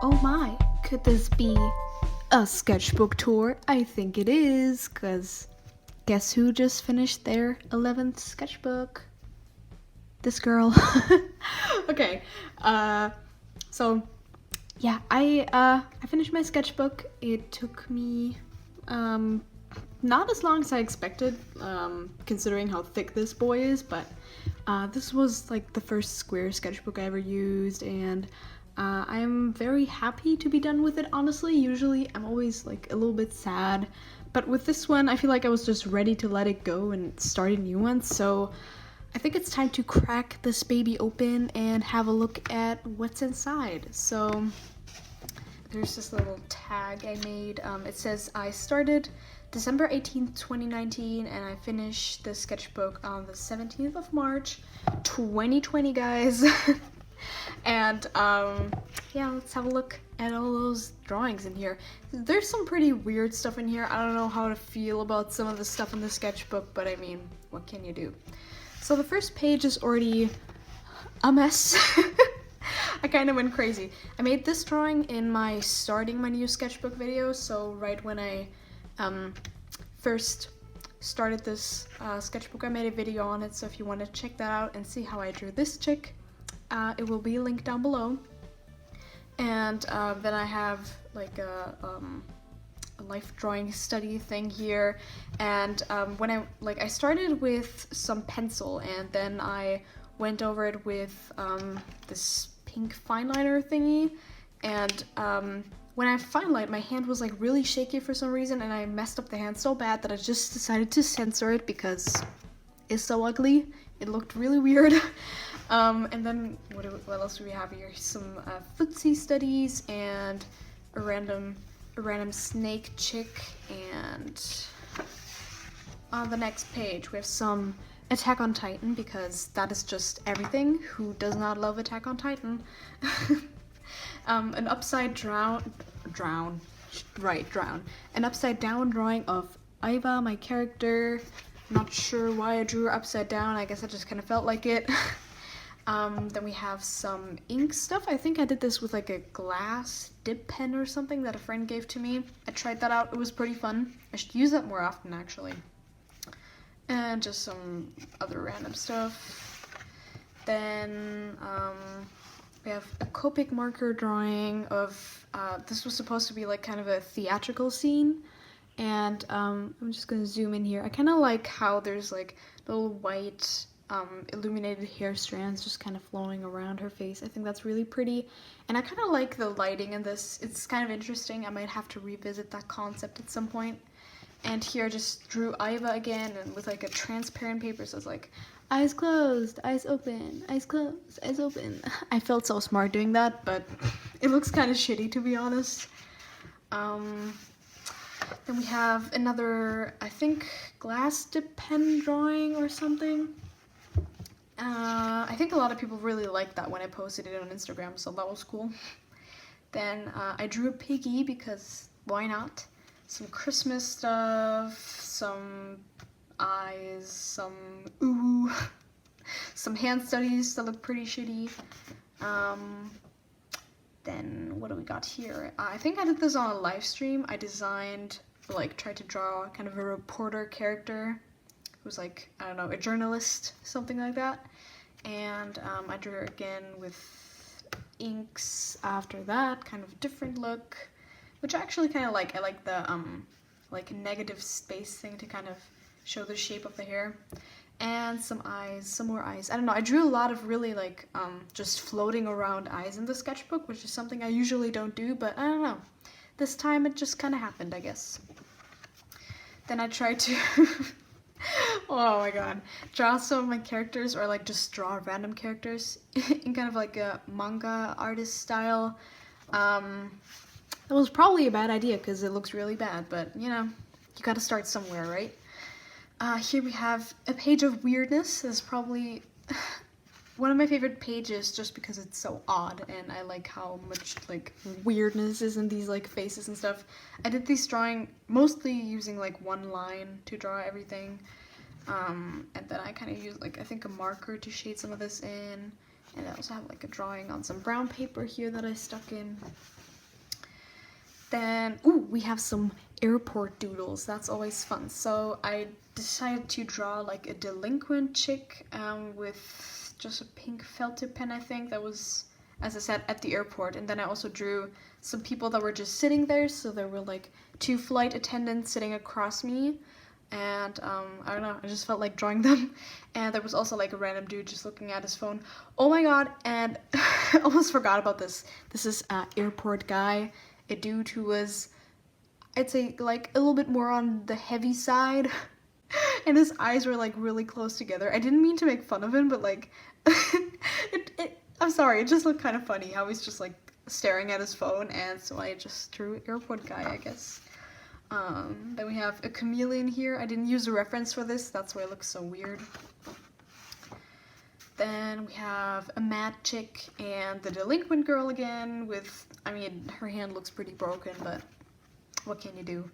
Oh my, could this be a sketchbook tour? I think it is, because guess who just finished their 11th sketchbook? This girl. Okay, so yeah, I finished my sketchbook. It took me not as long as I expected, considering how thick this boy is, but this was like the first square sketchbook I ever used, and I'm very happy to be done with it, honestly. Usually I'm always like a little bit sad, but with this one I feel like I was just ready to let it go and start a new one, so I think it's time to crack this baby open and have a look at what's inside. So there's this little tag I made. It says I started December 18th, 2019, and I finished the sketchbook on the 17th of March, 2020, guys. And yeah, let's have a look at all those drawings in here. There's some pretty weird stuff in here. I don't know how to feel about some of the stuff in the sketchbook, but I mean, what can you do? So the first page is already a mess. I kind of went crazy. I made this drawing in my starting my new sketchbook video, so right when I first started this sketchbook, I made a video on it, so if you want to check that out and see how I drew this chick, it will be linked down below. And then I have like a life drawing study thing here, and when I started with some pencil, and then I went over it with this pink fine liner thingy, and when I fine lined, my hand was like really shaky for some reason, and I messed up the hand so bad that I just decided to censor it because it's so ugly. It looked really weird. And then what else do we have here? Some footsie studies and a random snake chick, and on the next page we have some Attack on Titan, because that is just everything. Who does not love Attack on Titan? An upside drown. An upside down drawing of Iva, my character. Not sure why I drew her upside down. I guess I just kind of felt like it. Then we have some ink stuff. I think I did this with like a glass dip pen or something that a friend gave to me. I tried that out. It was pretty fun. I should use that more often, actually. And just some other random stuff. Then we have a Copic marker drawing of, this was supposed to be like kind of a theatrical scene. And I'm just gonna zoom in here. I kind of like how there's like little white illuminated hair strands just kind of flowing around her face. I think that's really pretty, and I kind of like the lighting in this. It's kind of interesting. I might have to revisit that concept at some point. And here I just drew Iva again, and with like a transparent paper, so it's like eyes closed, eyes open, eyes closed, eyes open. I felt so smart doing that, but it looks kind of shitty, to be honest. Then we have another, I think, glass dip pen drawing or something. I think a lot of people really liked that when I posted it on Instagram, so that was cool. Then I drew a piggy, because why not? Some Christmas stuff, some eyes, some ooh, some hand studies that look pretty shitty. Then what do we got here? I think I did this on a live stream. I designed, like, tried to draw kind of a reporter character. It was like, I don't know, a journalist, something like that. And I drew her again with inks after that, kind of different look, which I actually kind of like. I like the like negative space thing to kind of show the shape of the hair. And some eyes, some more eyes. I don't know, I drew a lot of really like just floating around eyes in the sketchbook, which is something I usually don't do, but I don't know. This time it just kind of happened, I guess. Then I tried to oh my god, draw some of my characters, or like just draw random characters in kind of like a manga artist style. It was probably a bad idea because it looks really bad, but you know, you gotta start somewhere, right? Here we have a page of weirdness. This is probably one of my favorite pages just because it's so odd, and I like how much like weirdness is in these like faces and stuff. I did this drawing mostly using like one line to draw everything, and then I kind of used like I think a marker to shade some of this in, And I also have like a drawing on some brown paper here that I stuck in. Then, ooh, we have some airport doodles. That's always fun. So I decided to draw like a delinquent chick with just a pink felt tip pen, I think. That was, as I said, at the airport. And then I also drew some people that were just sitting there. So there were like 2 flight attendants sitting across me. And I don't know, I just felt like drawing them. And there was also like a random dude just looking at his phone. Oh my god, and I almost forgot about this. This is an airport guy, a dude who was, I'd say, like a little bit more on the heavy side. And his eyes were like really close together. I didn't mean to make fun of him, but like, I'm sorry, it just looked kind of funny how he's just like staring at his phone. And so I just drew airport guy, I guess. Then we have a chameleon here. I didn't use a reference for this, that's why it looks so weird. Then we have a mad chick and the delinquent girl again with, I mean, her hand looks pretty broken, but what can you do?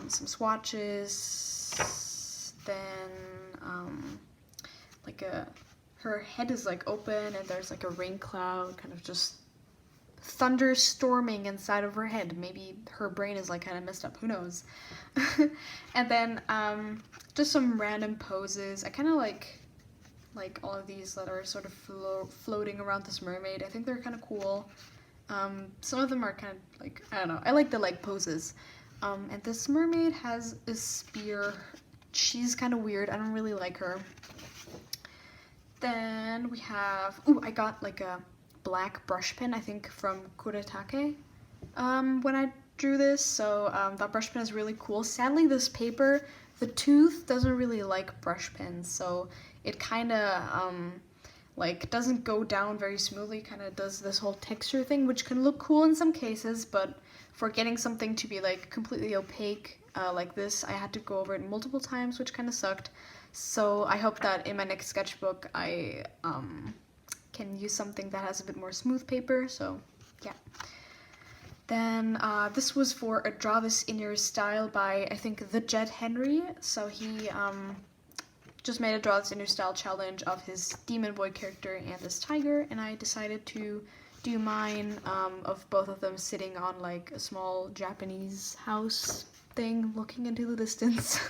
Some swatches, then like her head is like open and there's like a rain cloud kind of just thunderstorming inside of her head. Maybe her brain is like kind of messed up, who knows. And then just some random poses. I kind of like all of these that are sort of floating around this mermaid. I think they're kind of cool. Some of them are kind of like, I don't know, I like the leg poses. And this mermaid has a spear. She's kind of weird, I don't really like her. Then we have, ooh, I got like a black brush pen, I think from THICC, when I drew this, so that brush pen is really cool. Sadly, this paper, the tooth doesn't really like brush pens, so it kind of like doesn't go down very smoothly, kind of does this whole texture thing, which can look cool in some cases, but for getting something to be like completely opaque like this, I had to go over it multiple times, which kind of sucked. So I hope that in my next sketchbook I can use something that has a bit more smooth paper, so yeah. Then this was for a Draw This in Your Style by, I think, the Jet Henry. So he just made a Draw This in Your Style challenge of his Demon Boy character and this tiger, and I decided to do mine of both of them sitting on like a small Japanese house thing looking into the distance.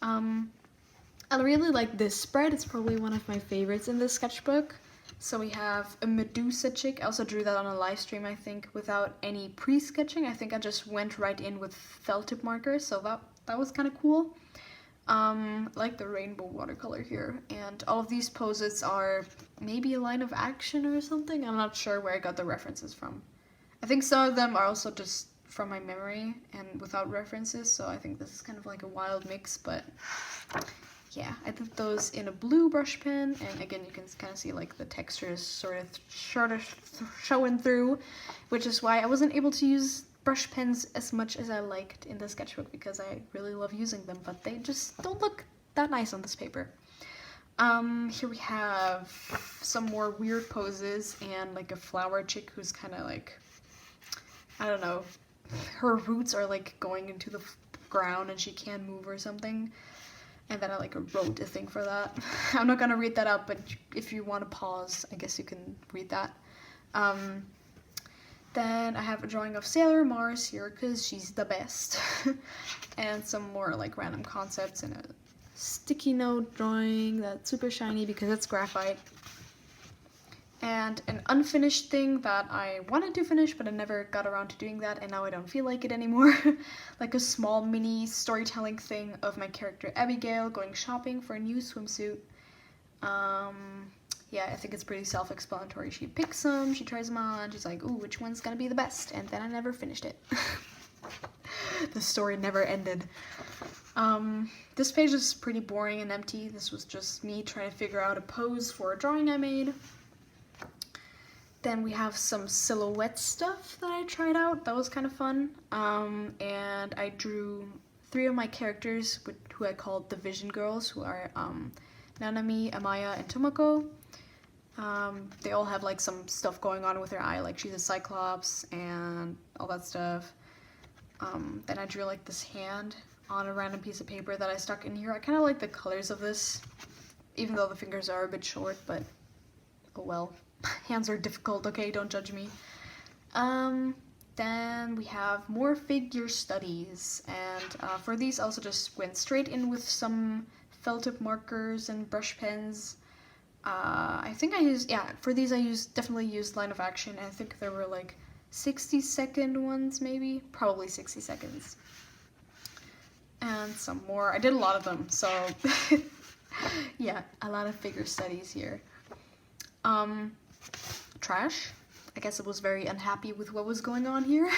I really like this spread. It's probably one of my favorites in this sketchbook. So we have a Medusa Chick. I also drew that on a live stream, I think, without any pre-sketching. I think I just went right in with felt tip markers, so that was kind of cool. Like the rainbow watercolor here. And all of these poses are maybe a line of action or something. I'm not sure where I got the references from. I think some of them are also just from my memory and without references, so I think this is kind of like a wild mix, but yeah, I did those in a blue brush pen, and again you can kind of see like the textures sort of showing through, which is why I wasn't able to use brush pens as much as I liked in the sketchbook, because I really love using them, but they just don't look that nice on this paper. Here we have some more weird poses and like a flower chick who's kind of like, I don't know, her roots are like going into the ground and she can't move or something. And then I like wrote a thing for that. I'm not gonna read that out, but if you want to pause, I guess you can read that. Then I have a drawing of Sailor Mars here because she's the best. And some more like random concepts and a sticky note drawing that's super shiny because it's graphite. And an unfinished thing that I wanted to finish, but I never got around to doing that, and now I don't feel like it anymore. Like a small mini storytelling thing of my character Abigail going shopping for a new swimsuit. Yeah, I think it's pretty self-explanatory. She picks them, she tries them on, she's like, ooh, which one's gonna be the best? And then I never finished it. The story never ended. This page is pretty boring and empty. This was just me trying to figure out a pose for a drawing I made. Then we have some silhouette stuff that I tried out. That was kind of fun. And I drew 3 of my characters, who I called the Vision Girls, who are Nanami, Amaya, and Tomoko. They all have like some stuff going on with their eye, like she's a cyclops and all that stuff. Then I drew like this hand on a random piece of paper that I stuck in here. I kind of like the colors of this, even though the fingers are a bit short, but Oh well. Hands are difficult, okay? Don't judge me. Then we have more figure studies, and for these I also just went straight in with some felt tip markers and brush pens. I think I used, yeah, for these I definitely used line of action. I think there were like 60-second ones, maybe? Probably 60 seconds. And some more. I did a lot of them, so yeah, a lot of figure studies here. Trash. I guess I was very unhappy with what was going on here.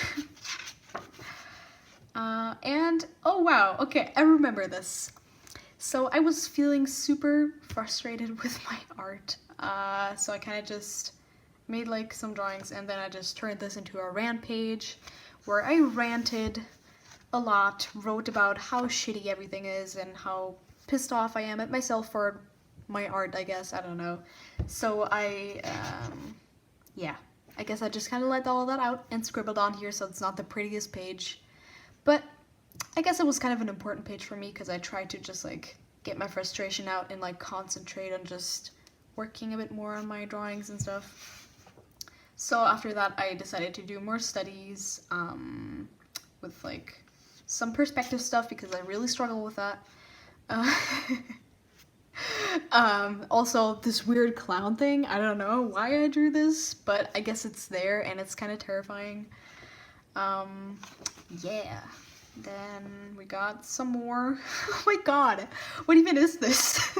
And, oh wow, okay, I remember this. So I was feeling super frustrated with my art, so I kind of just made like some drawings, and then I just turned this into a rant page where I ranted a lot, wrote about how shitty everything is and how pissed off I am at myself for my art, I guess, I don't know. So yeah, I guess I just kind of let all that out and scribbled on here, so it's not the prettiest page. But I guess it was kind of an important page for me because I tried to just like get my frustration out and like concentrate on just working a bit more on my drawings and stuff. So after that I decided to do more studies with like some perspective stuff because I really struggle with that. Also this weird clown thing, I don't know why I drew this, but I guess it's there and it's kind of terrifying. Yeah. Then we got some more. Oh my god, what even is this?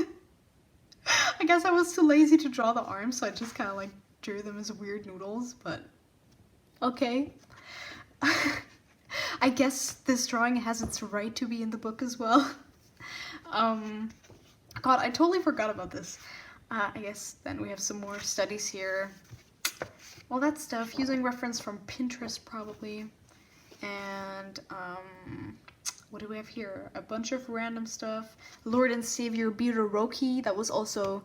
I guess I was too lazy to draw the arms, so I just kind of like drew them as weird noodles, but okay. I guess this drawing has its right to be in the book as well. God, I totally forgot about this. I guess then we have some more studies here. All that stuff, using reference from Pinterest probably. And what do we have here? A bunch of random stuff. Lord and Savior Todoroki, that was also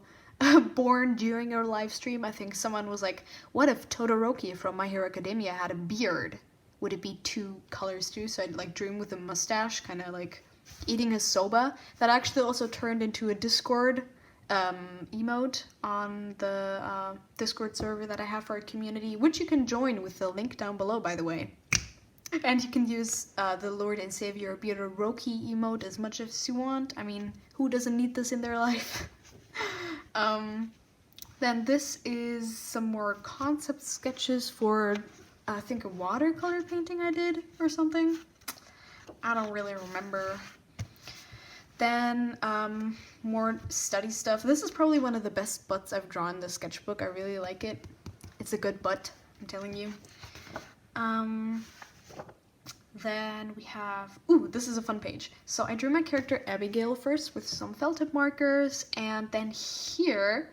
born during our live stream. I think someone was like, what if Todoroki from My Hero Academia had a beard? Would it be two colors too? So I'd like drew him with a mustache, kind of like eating his soba. That actually also turned into a Discord emote on the Discord server that I have for our community, which you can join with the link down below, by the way. And you can use the Lord and Savior Todoroki emote as much as you want. I mean, who doesn't need this in their life? Then this is some more concept sketches for, I think, a watercolor painting I did or something. I don't really remember. Then more study stuff. This is probably one of the best butts I've drawn in the sketchbook. I really like it. It's a good butt, I'm telling you. Then we have, ooh, this is a fun page. So I drew my character Abigail first with some felt tip markers, and then here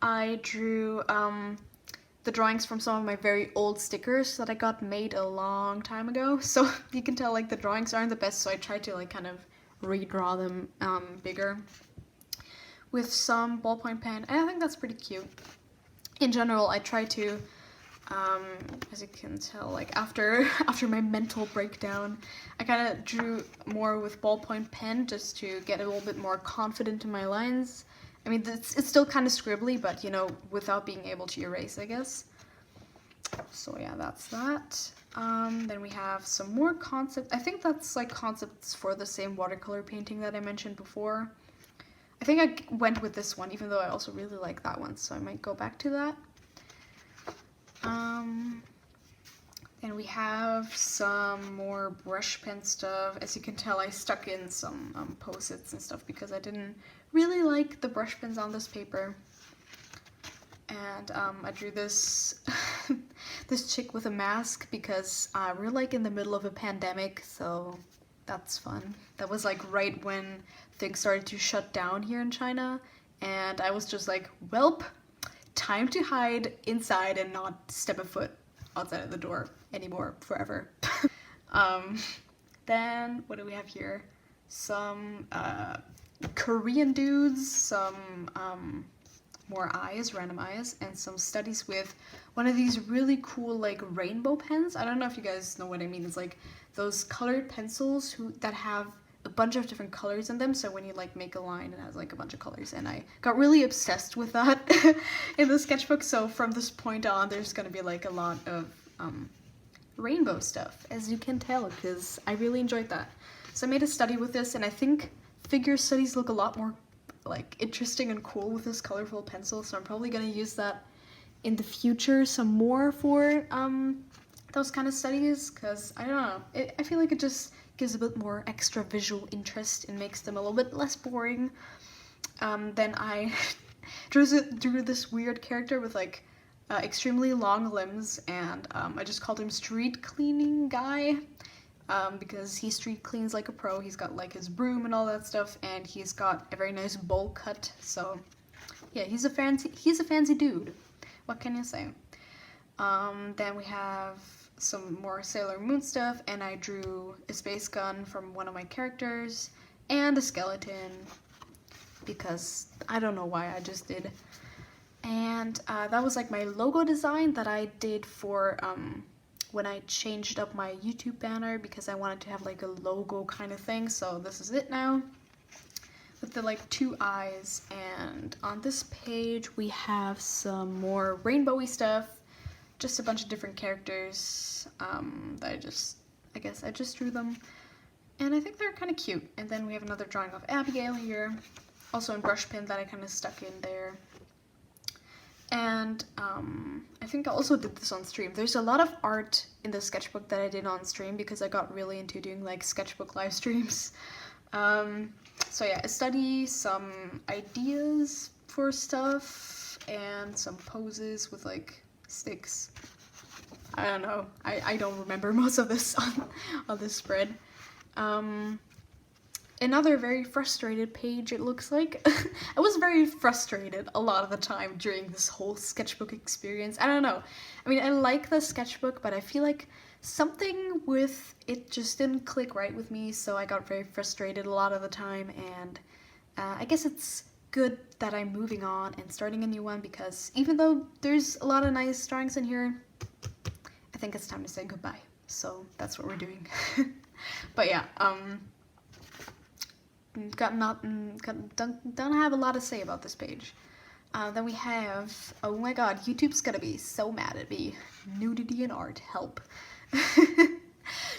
I drew the drawings from some of my very old stickers that I got made a long time ago. So you can tell like the drawings aren't the best, so I tried to like kind of redraw them bigger with some ballpoint pen, and I think that's pretty cute. In general, I try to as you can tell, like after my mental breakdown, I kind of drew more with ballpoint pen just to get a little bit more confident in my lines. I mean, it's still kind of scribbly, but you know, without being able to erase, I guess. So yeah, that's that. Then we have some more concepts. I think that's like concepts for the same watercolor painting that I mentioned before. I think I went with this one, even though I also really like that one, so I might go back to that. Then we have some more brush pen stuff. As you can tell, I stuck in some post-its and stuff because I didn't really like the brush pens on this paper. And I drew this this chick with a mask because we're like in the middle of a pandemic, so that's fun. That was like right when things started to shut down here in China, and I was just like, welp, time to hide inside and not step a foot outside of the door anymore forever. Then what do we have here? Some Korean dudes, some more eyes, random eyes, and some studies with one of these really cool like rainbow pens. I don't know if you guys know what I mean. It's like those colored pencils that have a bunch of different colors in them, so when you like make a line, it has like a bunch of colors, and I got really obsessed with that in the sketchbook. So from this point on, there's gonna be like a lot of rainbow stuff, as you can tell, because I really enjoyed that. So I made a study with this, and I think figure studies look a lot more like interesting and cool with this colorful pencil, so I'm probably gonna use that in the future some more for those kind of studies, because I don't know, I feel like it just gives a bit more extra visual interest and makes them a little bit less boring. Then I drew this weird character with like extremely long limbs, and I just called him Street Cleaning Guy, because he street cleans like a pro. He's got like his broom and all that stuff, and he's got a very nice bowl cut. So yeah, he's a fancy dude. What can you say? Then we have some more Sailor Moon stuff, and I drew a space gun from one of my characters and a skeleton, because I don't know why, I just did. And that was like my logo design that I did for when I changed up my YouTube banner, because I wanted to have like a logo kind of thing. So this is it now, with the like 2 eyes. And on this page we have some more rainbowy stuff, just a bunch of different characters that I guess I just drew them, and I think they're kind of cute. And then we have another drawing of Abigail here, also in brush pen, that I kind of stuck in there. And I think I also did this on stream. There's a lot of art in the sketchbook that I did on stream, because I got really into doing like sketchbook live streams. So yeah, I study some ideas for stuff and some poses with like sticks. I don't know, I don't remember most of this on this spread. Another very frustrated page, it looks like. I was very frustrated a lot of the time during this whole sketchbook experience. I don't know. I mean, I like the sketchbook, but I feel like something with it just didn't click right with me, so I got very frustrated a lot of the time. And I guess it's good that I'm moving on and starting a new one, because even though there's a lot of nice drawings in here, I think it's time to say goodbye. So that's what we're doing. But yeah, don't have a lot to say about this page. Then we have, oh my god, YouTube's gonna be so mad at me. Nudity in art, help.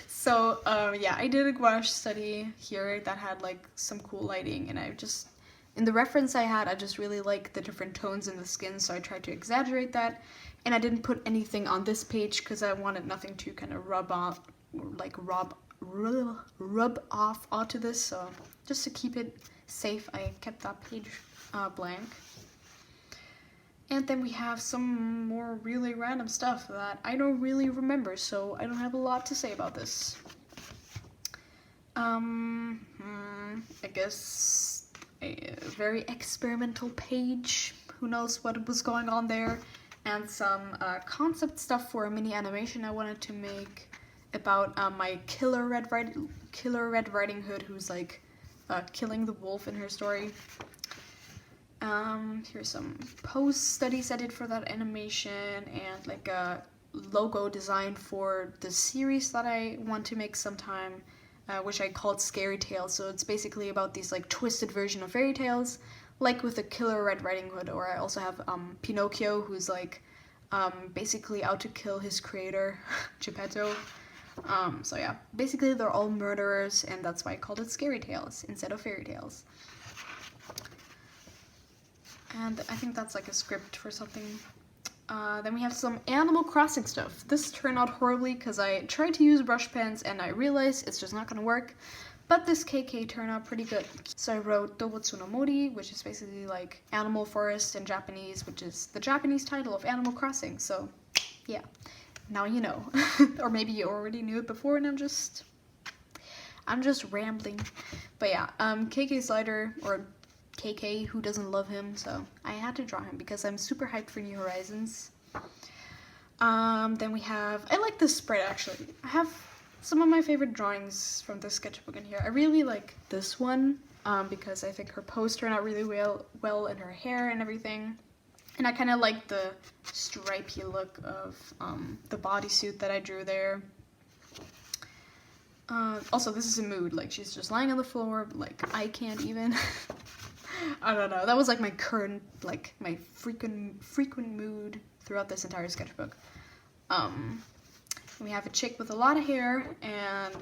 So yeah, I did a gouache study here that had like some cool lighting, and in the reference I had, I just really like the different tones in the skin, so I tried to exaggerate that. And I didn't put anything on this page because I wanted nothing to kind of rub off onto this, so just to keep it safe, I kept that page blank. And then we have some more really random stuff that I don't really remember, so I don't have a lot to say about this. I guess a very experimental page, who knows what was going on there, and some concept stuff for a mini animation I wanted to make about my killer Red Riding Hood, who's like killing the wolf in her story. Here's some pose studies I did for that animation, and like a logo design for the series that I want to make sometime, which I called Scary Tales. So it's basically about these like twisted version of fairy tales, like with the killer Red Riding Hood. Or I also have Pinocchio, who's like basically out to kill his creator, Geppetto. So yeah, basically they're all murderers, and that's why I called it Scary Tales instead of fairy tales. And I think that's like a script for something. Then we have some Animal Crossing stuff. This turned out horribly because I tried to use brush pens and I realized it's just not gonna work. But this KK turned out pretty good. So I wrote Dobutsu no Mori, which is basically like Animal Forest in Japanese, which is the Japanese title of Animal Crossing. So yeah, now you know. Or maybe you already knew it before and I'm just rambling. But yeah, KK Slider, or KK, who doesn't love him, so I had to draw him because I'm super hyped for New Horizons. Then we have, I like this spread actually. I have some of my favorite drawings from this sketchbook in here. I really like this one because I think her pose turned out really well in her hair and everything. And I kind of like the stripy look of the bodysuit that I drew there. Also, this is a mood. Like, she's just lying on the floor. Like, I can't even. I don't know. That was like my current, like, my frequent mood throughout this entire sketchbook. We have a chick with a lot of hair and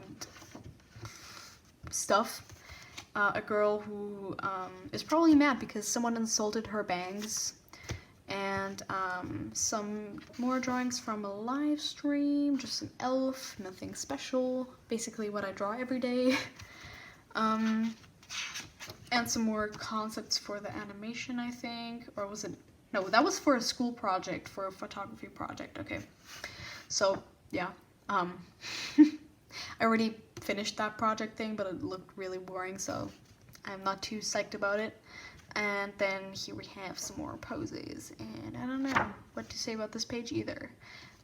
stuff. A girl who is probably mad because someone insulted her bangs. And some more drawings from a live stream, just an elf, nothing special, basically what I draw every day. And some more concepts for the animation, I think, or was it, no, that was for a school project, for a photography project, okay. So, yeah, I already finished that project thing, but it looked really boring, so I'm not too psyched about it. And then here we have some more poses, and I don't know what to say about this page either.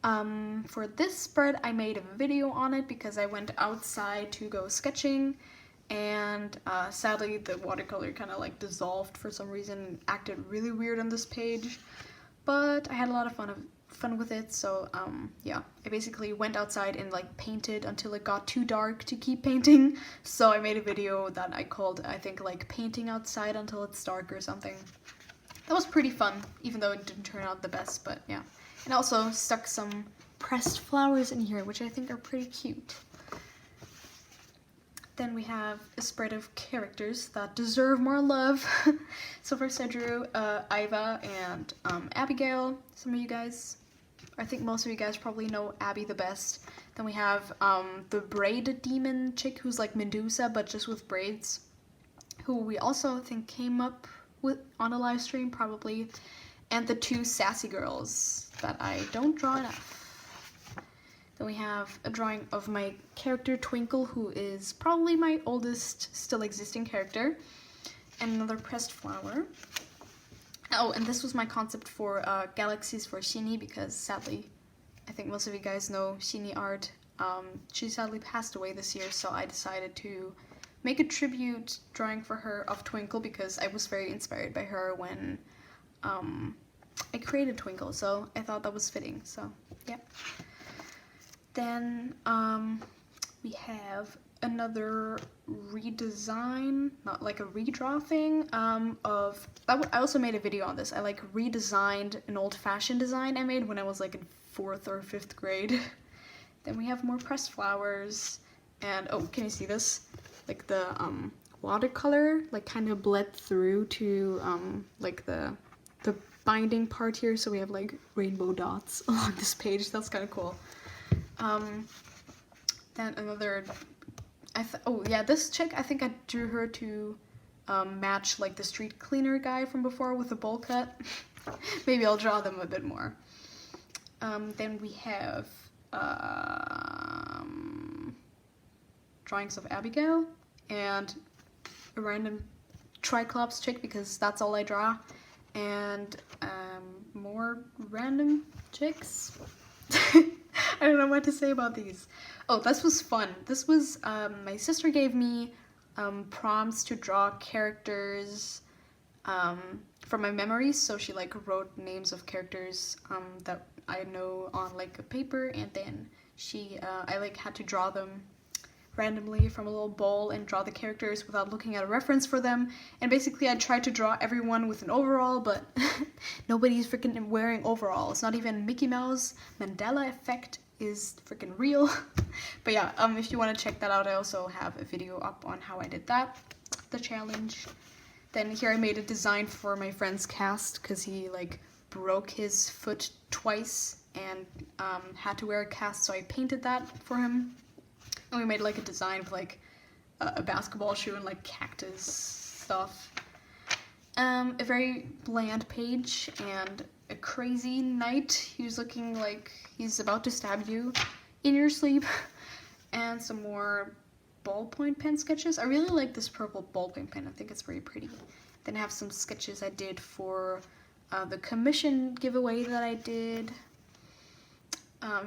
For this spread, I made a video on it because I went outside to go sketching, and sadly the watercolor kind of like dissolved for some reason and acted really weird on this page. But I had a lot of fun with it, so yeah, I basically went outside and like painted until it got too dark to keep painting. So I made a video that I called, I think, like painting outside until it's dark or something. That was pretty fun, even though it didn't turn out the best, but yeah. And I also stuck some pressed flowers in here, which I think are pretty cute. Then we have a spread of characters that deserve more love. So first I drew Iva and Abigail. Some of you guys, I think most of you guys probably know Abby the best. Then we have the braid demon chick who's like Medusa but just with braids, who we also think came up with on a live stream probably. And the two sassy girls that I don't draw enough. Then we have a drawing of my character Twinkle, who is probably my oldest still existing character, and another pressed flower. Oh, and this was my concept for Galaxies for Shini, because sadly, I think most of you guys know Shini art. She sadly passed away this year, so I decided to make a tribute drawing for her of Twinkle because I was very inspired by her when I created Twinkle, so I thought that was fitting, so yeah. Then we have another redesign, not like a redraw thing, of, I also made a video on this. I like redesigned an old-fashioned design I made when I was like in 4th or 5th grade. Then we have more pressed flowers, and oh, can you see this? Like the watercolor like kind of bled through to like the binding part here, so we have like rainbow dots along this page. That's kind of cool. Then another, oh yeah, this chick, I think I drew her to match like the street cleaner guy from before with a bowl cut. Maybe I'll draw them a bit more. Then we have drawings of Abigail and a random Triclops chick because that's all I draw, and more random chicks. I don't know what to say about these. Oh, this was fun. This was, my sister gave me prompts to draw characters from my memories, so she like wrote names of characters that I know on like a paper, and then she, I like had to draw them randomly from a little bowl and draw the characters without looking at a reference for them. And basically I tried to draw everyone with an overall, but nobody's freaking wearing overalls. Not even Mickey Mouse. Mandela effect is freaking real. But yeah, if you want to check that out, I also have a video up on how I did that, the challenge. Then here I made a design for my friend's cast because he like broke his foot twice and had to wear a cast, so I painted that for him. And we made like a design of like a basketball shoe and like cactus stuff. A very bland page and a crazy knight. He's looking like he's about to stab you in your sleep. And some more ballpoint pen sketches. I really like this purple ballpoint pen. I think it's very pretty. Then I have some sketches I did for the commission giveaway that I did.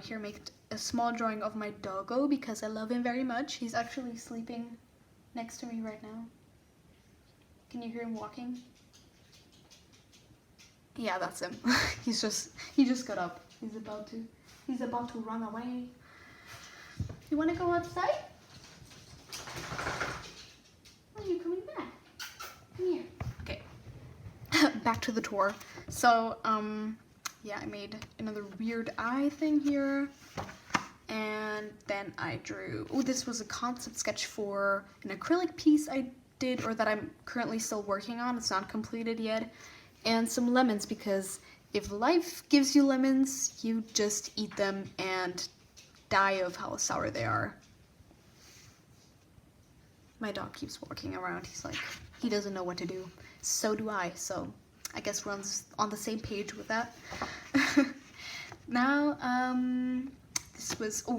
Here I make a small drawing of my doggo because I love him very much. He's actually sleeping next to me right now. Can you hear him walking? Yeah, that's him. he just got up. He's about to run away. You want to go outside? back to the tour. So, yeah, I made another weird eye thing here. And then I drew, oh, this was a concept sketch for an acrylic piece I did, or that I'm currently still working on. It's not completed yet. And some lemons, because if life gives you lemons, you just eat them and die of how sour they are. My dog keeps walking around. He's like, he doesn't know what to do. So do I, so I guess we're on the same page with that. Now,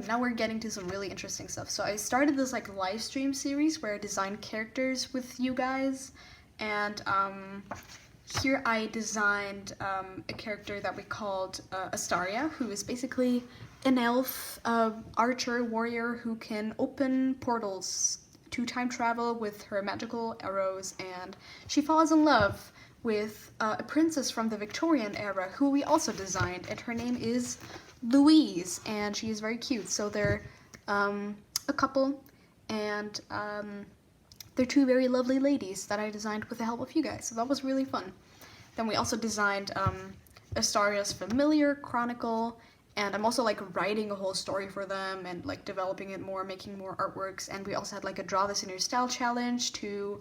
now we're getting to some really interesting stuff. So I started this like live stream series where I designed characters with you guys, and here I designed a character that we called Astaria, who is basically an elf, archer, warrior who can open portals to time travel with her magical arrows, and she falls in love with a princess from the Victorian era who we also designed, and her name is Louise, and she is very cute. So they're a couple, and they're two very lovely ladies that I designed with the help of you guys, so that was really fun. Then we also designed Astaria's familiar chronicle, and I'm also like writing a whole story for them and like developing it more, making more artworks. And we also had like a draw this in your style challenge to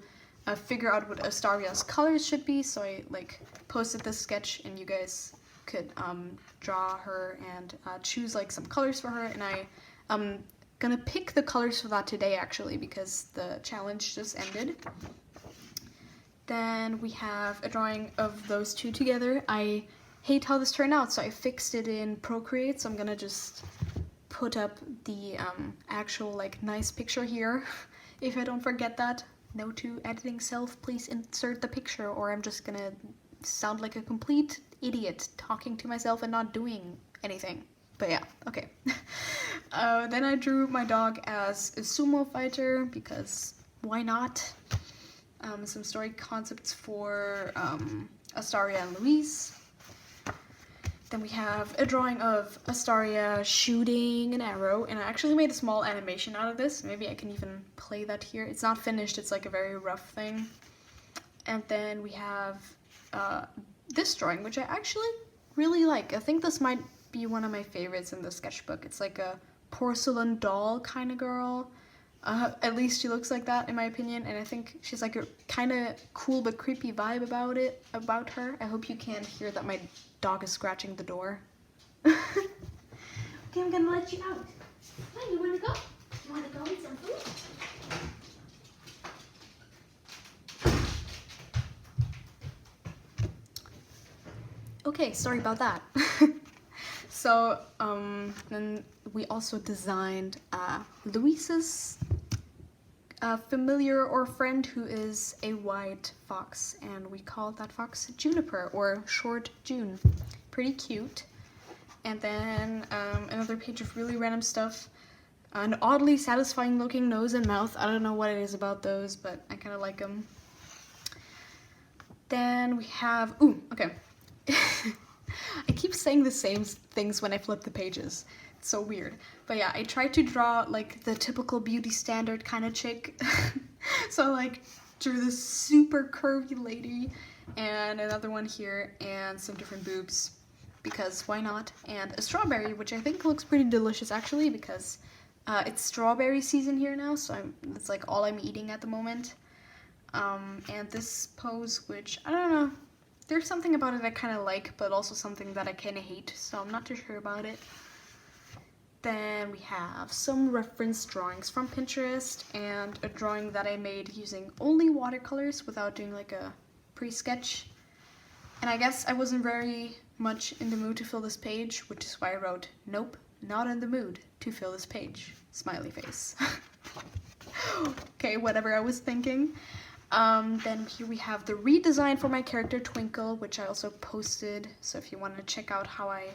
figure out what Astaria's colors should be. So I like posted this sketch and you guys could draw her and choose like some colors for her. And I'm gonna pick the colors for that today actually, because the challenge just ended. Then we have a drawing of those two together. I hate how this turned out, so I fixed it in Procreate, so I'm gonna just put up the actual like nice picture here. If I don't forget that, note to editing self, please insert the picture, or I'm just gonna sound like a complete idiot talking to myself and not doing anything. But yeah, okay. Then I drew my dog as a sumo fighter, because why not? Some story concepts for Astaria and Louise. Then we have a drawing of Astaria shooting an arrow, and I actually made a small animation out of this. Maybe I can even play that here. It's not finished, it's like a very rough thing. And then we have this drawing, which I actually really like. I think this might be one of my favorites in the sketchbook. It's like a porcelain doll kind of girl. At least she looks like that in my opinion, and I think she's like a kind of cool but creepy vibe about her. I hope you can't hear that my dog is scratching the door. Okay, I'm gonna let you out. Hey, you wanna go? You wanna go eat some food? Okay, sorry about that. So, then we also designed Louise's familiar or friend, who is a white fox, and we called that fox Juniper, or Short June. Pretty cute. And then another page of really random stuff. An oddly satisfying looking nose and mouth. I don't know what it is about those, but I kind of like them. Then we have, ooh, okay. I keep saying the same things when I flip the pages. It's so weird. But yeah, I tried to draw like the typical beauty standard kind of chick. So I like drew this super curvy lady and another one here and some different boobs, because why not? And a strawberry, which I think looks pretty delicious actually, because it's strawberry season here now, so it's like all I'm eating at the moment. And this pose, which I don't know, there's something about it I kind of like, but also something that I kind of hate, so I'm not too sure about it. Then we have some reference drawings from Pinterest and a drawing that I made using only watercolors without doing like a pre-sketch. And I guess I wasn't very much in the mood to fill this page, which is why I wrote, nope, not in the mood to fill this page. Smiley face. Okay, whatever I was thinking. Then here we have the redesign for my character Twinkle, which I also posted, so if you want to check out how I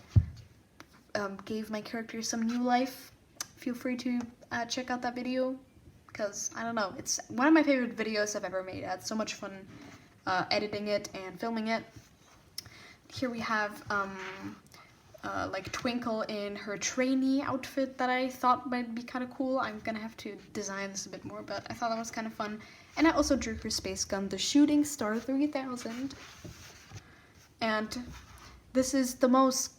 gave my character some new life, feel free to check out that video, because I don't know, it's one of my favorite videos I've ever made. I had so much fun editing it and filming it. Here we have like Twinkle in her trainee outfit that I thought might be kind of cool. I'm gonna have to design this a bit more, but I thought that was kind of fun. And I also drew her space gun, the Shooting Star 3000. And this is the most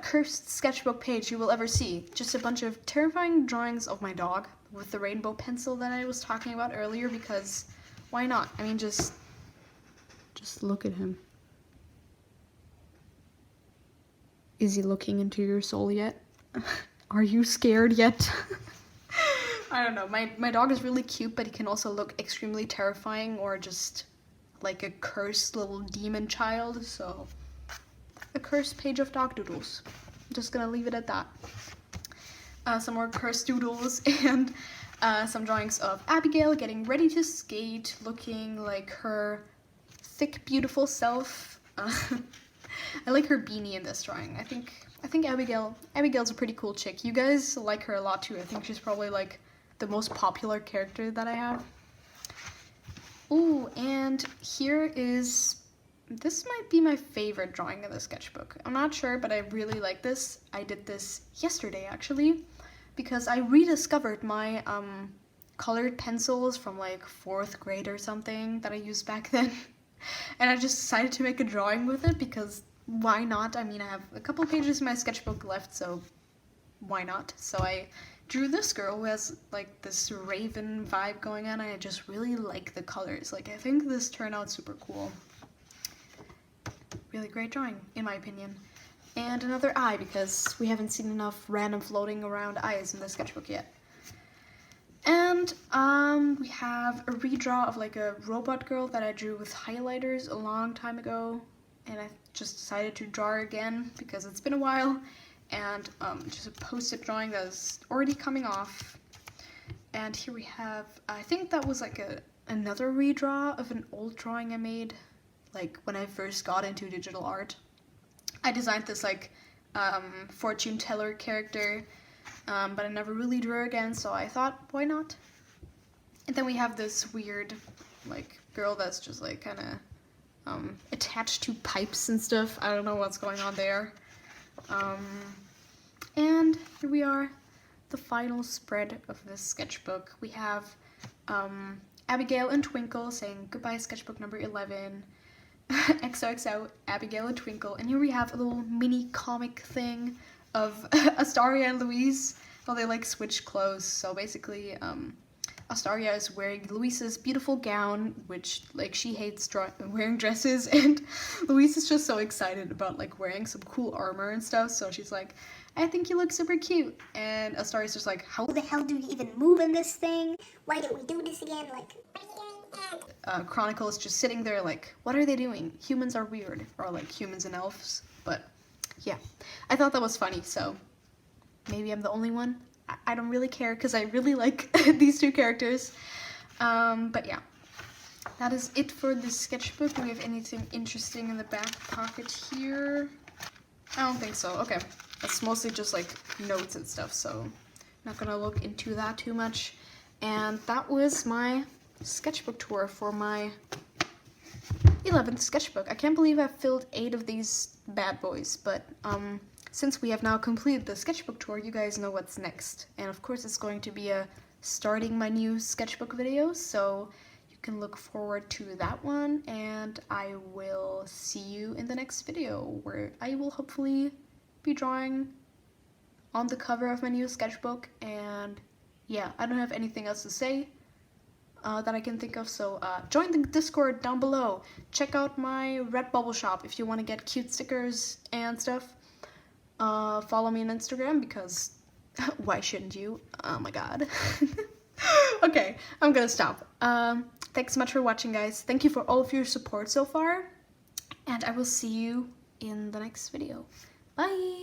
cursed sketchbook page you will ever see. Just a bunch of terrifying drawings of my dog with the rainbow pencil that I was talking about earlier, because why not? I mean, just look at him. Is he looking into your soul yet? Are you scared yet? I don't know. My dog is really cute, but he can also look extremely terrifying, or just like a cursed little demon child. So a cursed page of dog doodles. I'm just gonna leave it at that. Some more cursed doodles and some drawings of Abigail getting ready to skate, looking like her thick, beautiful self. I like her beanie in this drawing. I think Abigail's a pretty cool chick. You guys like her a lot too. I think she's probably like the most popular character that I have. Ooh, and here is, this might be my favorite drawing in the sketchbook. I'm not sure, but I really like this. I did this yesterday actually, because I rediscovered my colored pencils from like 4th grade or something that I used back then. And I just decided to make a drawing with it, because why not? I mean, I have a couple pages in my sketchbook left, so why not? So I drew this girl who has like this raven vibe going on, and I just really like the colors. Like, I think this turned out super cool. Really great drawing, in my opinion. And another eye, because we haven't seen enough random floating around eyes in the sketchbook yet. And we have a redraw of like a robot girl that I drew with highlighters a long time ago, and I just decided to draw her again because it's been a while. And just a post-it drawing that is already coming off. And here we have, I think that was like another redraw of an old drawing I made like when I first got into digital art. I designed this like fortune teller character, but I never really drew her again, so I thought, why not? And then we have this weird like girl that's just like kind of attached to pipes and stuff. I don't know what's going on there. And here we are, the final spread of this sketchbook. We have Abigail and Twinkle saying goodbye, sketchbook number 11. XOXO, Abigail and Twinkle. And here we have a little mini comic thing of Astaria and Louise, how they like switch clothes. So basically, Astaria is wearing Louise's beautiful gown, which like she hates wearing dresses, and Louise is just so excited about like wearing some cool armor and stuff. So she's like, I think you look super cute. And Astaria's just like, how the hell do you even move in this thing? Why don't we do this again? Like, what are you doing? And Chronicle is just sitting there like, what are they doing? Humans are weird. Or like humans and elves. But yeah, I thought that was funny. So maybe I'm the only one. I don't really care because I really like these two characters. But yeah, that is it for this sketchbook. Do we have anything interesting in the back pocket here? I don't think so. Okay. It's mostly just like notes and stuff, so I'm not gonna look into that too much. And that was my sketchbook tour for my 11th sketchbook. I can't believe I filled 8 of these bad boys, but since we have now completed the sketchbook tour, you guys know what's next. And of course it's going to be a starting my new sketchbook video, so you can look forward to that one, and I will see you in the next video where I will hopefully be drawing on the cover of my new sketchbook. And yeah, I don't have anything else to say that I can think of, so join the Discord down below. Check out my Redbubble shop if you want to get cute stickers and stuff. Follow me on Instagram because why shouldn't you? Oh my god. Okay, I'm gonna stop. Thanks so much for watching, guys. Thank you for all of your support so far, and I will see you in the next video. Bye!